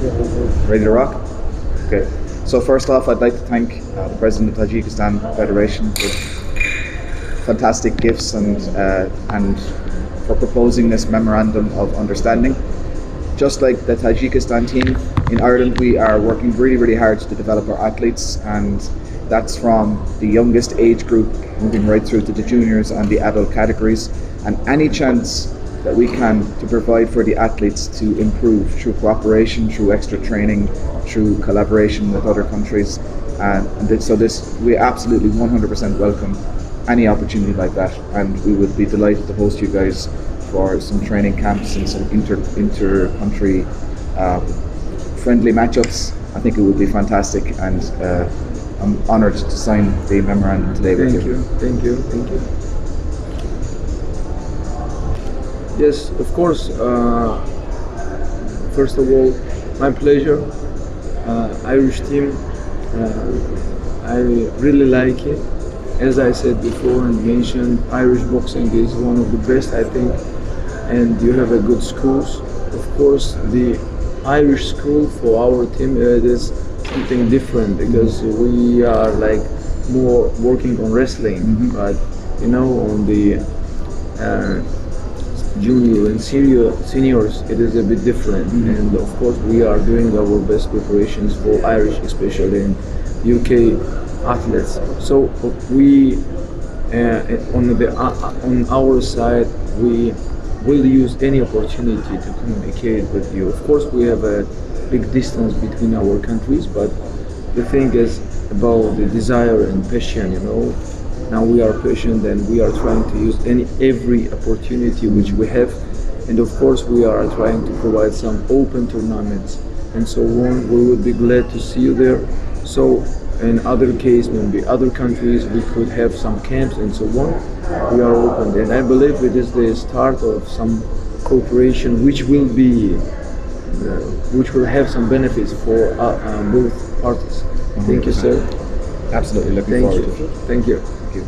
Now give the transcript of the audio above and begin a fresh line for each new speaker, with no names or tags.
Ready to rock? Okay. So first off, I'd like to thank the President of Tajikistan Federation for fantastic gifts and for proposing this memorandum of understanding. Just like the Tajikistan team in Ireland, we are working really hard to develop our athletes, and that's from the youngest age group moving right through to the juniors and the adult categories, and any chance that we can to provide for the athletes to improve through cooperation, through extra training, through collaboration with other countries. So we absolutely 100% welcome any opportunity like that, and we would be delighted to host you guys for some training camps and some inter-country friendly matchups. I think it would be fantastic, and I'm honoured to sign the memorandum today with you.
Thank you. Yes, of course. First of all, my pleasure. Irish team, I really like it. As I said before and mentioned, Irish boxing is one of the best, I think, and you have a good schools. Of course, the Irish school for our team it is something different, because we are like more working on wrestling, but you know, on the junior and seniors it is a bit different, and of course we are doing our best preparations for Irish, especially in UK athletes. So we on our side we will use any opportunity to communicate with you. Of course we have a big distance between our countries, but the thing is about the desire and passion, you know. Now we are patient and we are trying to use every opportunity which we have, and of course we are trying to provide some open tournaments and so on. We would be glad to see you there. So in other case, maybe other countries, we could have some camps and so on. We are open, and I believe it is the start of some cooperation which will have some benefits for both parties. Thank you, sir.
Absolutely, looking forward to it.
Thank you.
Thank you.